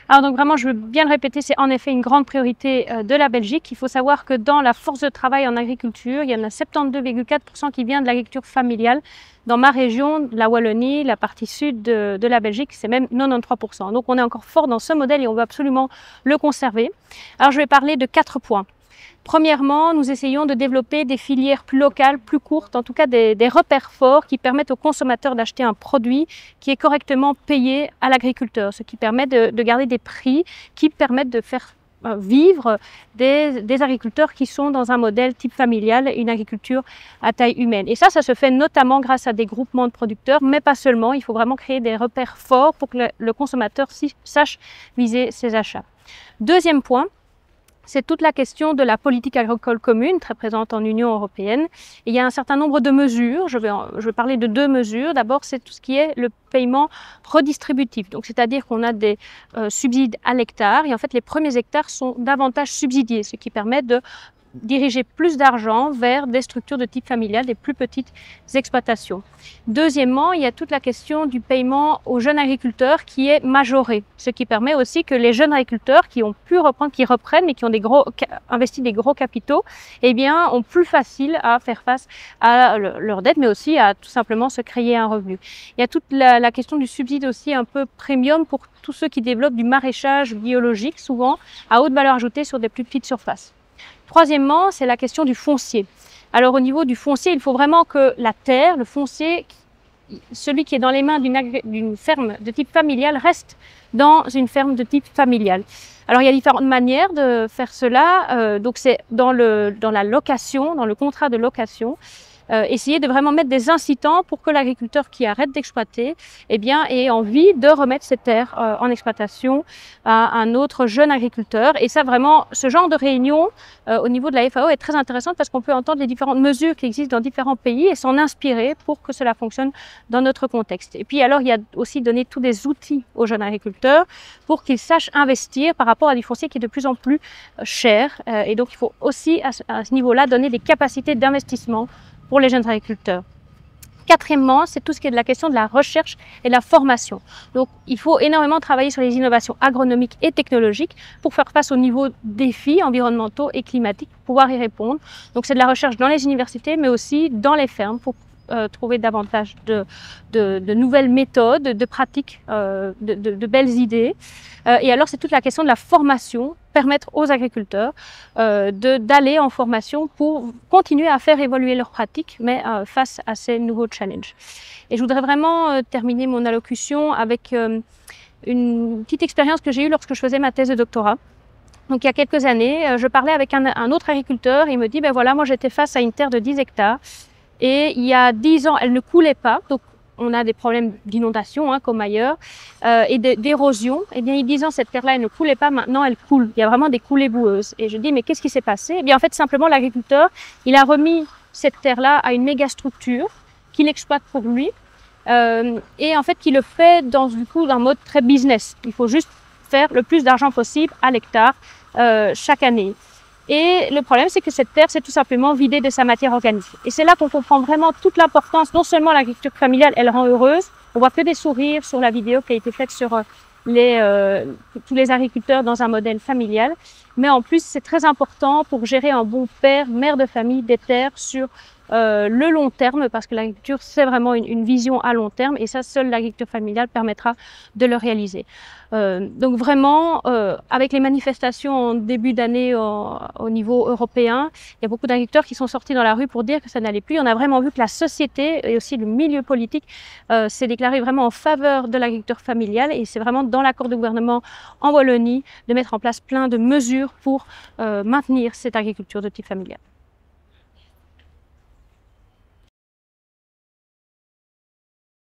Alors donc vraiment, je veux bien le répéter, c'est en effet une grande priorité de la Belgique. Il faut savoir que dans la force de travail en agriculture, il y en a 72,4% qui vient de l'agriculture familiale. Dans ma région, la Wallonie, la partie sud de la Belgique, c'est même 93%. Donc on est encore fort dans ce modèle et on veut absolument le conserver. Alors je vais parler de 4 points. Premièrement, nous essayons de développer des filières plus locales, plus courtes, en tout cas des repères forts qui permettent aux consommateurs d'acheter un produit qui est correctement payé à l'agriculteur, ce qui permet de garder des prix qui permettent de faire vivre des agriculteurs qui sont dans un modèle type familial, une agriculture à taille humaine. Et ça se fait notamment grâce à des groupements de producteurs, mais pas seulement. Il faut vraiment créer des repères forts pour que le consommateur sache viser ses achats. Deuxième point, c'est toute la question de la politique agricole commune, très présente en Union européenne. Et il y a un certain nombre de mesures. Je vais parler de 2 mesures. D'abord, c'est tout ce qui est le paiement redistributif. Donc, c'est-à-dire qu'on a des subsides à l'hectare. Et en fait, les premiers hectares sont davantage subsidiés, ce qui permet de diriger plus d'argent vers des structures de type familial, des plus petites exploitations. Deuxièmement, il y a toute la question du paiement aux jeunes agriculteurs qui est majoré, ce qui permet aussi que les jeunes agriculteurs qui ont pu reprendre, qui reprennent, mais qui ont investi des gros capitaux, eh bien, ont plus facile à faire face à leurs dettes, mais aussi à tout simplement se créer un revenu. Il y a toute la question du subside aussi un peu premium pour tous ceux qui développent du maraîchage biologique, souvent à haute valeur ajoutée sur des plus petites surfaces. Troisièmement, c'est la question du foncier. Alors au niveau du foncier, il faut vraiment que la terre, le foncier, celui qui est dans les mains d'une ferme de type familial, reste dans une ferme de type familial. Alors il y a différentes manières de faire cela. Donc c'est dans la location, dans le contrat de location. Essayer de vraiment mettre des incitants pour que l'agriculteur qui arrête d'exploiter ait envie de remettre ses terres en exploitation à un autre jeune agriculteur. Et ça vraiment, ce genre de réunion au niveau de la FAO est très intéressante parce qu'on peut entendre les différentes mesures qui existent dans différents pays et s'en inspirer pour que cela fonctionne dans notre contexte. Et puis alors il y a aussi donner tous des outils aux jeunes agriculteurs pour qu'ils sachent investir par rapport à du foncier qui est de plus en plus cher. Et donc il faut aussi à ce niveau-là donner des capacités d'investissement pour les jeunes agriculteurs. Quatrièmement, c'est tout ce qui est de la question de la recherche et de la formation. Donc, il faut énormément travailler sur les innovations agronomiques et technologiques pour faire face aux nouveaux défis environnementaux et climatiques, pour pouvoir y répondre. Donc, c'est de la recherche dans les universités, mais aussi dans les fermes pour trouver davantage de nouvelles méthodes, de pratiques, de belles idées. Et alors, c'est toute la question de la formation, permettre aux agriculteurs d'aller en formation pour continuer à faire évoluer leurs pratiques, mais face à ces nouveaux challenges. Et je voudrais vraiment terminer mon allocution avec une petite expérience que j'ai eue lorsque je faisais ma thèse de doctorat. Donc, il y a quelques années, je parlais avec un autre agriculteur. Il me dit, ben voilà, moi j'étais face à une terre de 10 hectares. Et il y a 10 ans, elle ne coulait pas, donc on a des problèmes d'inondation comme ailleurs, et d'érosion. Et bien, il y a 10 ans, cette terre-là, elle ne coulait pas, maintenant elle coule. Il y a vraiment des coulées boueuses. Et je dis, mais qu'est-ce qui s'est passé? Eh bien, en fait, simplement, l'agriculteur, il a remis cette terre-là à une méga structure qu'il exploite pour lui, et en fait, qui le fait dans un mode très business. Il faut juste faire le plus d'argent possible à l'hectare chaque année. Et le problème, c'est que cette terre, c'est tout simplement vidée de sa matière organique. Et c'est là qu'on comprend vraiment toute l'importance. Non seulement l'agriculture familiale, elle rend heureuse. On voit que des sourires sur la vidéo qui a été faite sur tous les agriculteurs dans un modèle familial. Mais en plus, c'est très important pour gérer un bon père, mère de famille des terres sur le long terme, parce que l'agriculture, c'est vraiment une vision à long terme, et ça, seule l'agriculture familiale permettra de le réaliser. Donc vraiment, avec les manifestations en début d'année au niveau européen, il y a beaucoup d'agriculteurs qui sont sortis dans la rue pour dire que ça n'allait plus. On a vraiment vu que la société et aussi le milieu politique s'est déclaré vraiment en faveur de l'agriculture familiale, et c'est vraiment dans l'accord de gouvernement en Wallonie de mettre en place plein de mesures pour maintenir cette agriculture de type familial.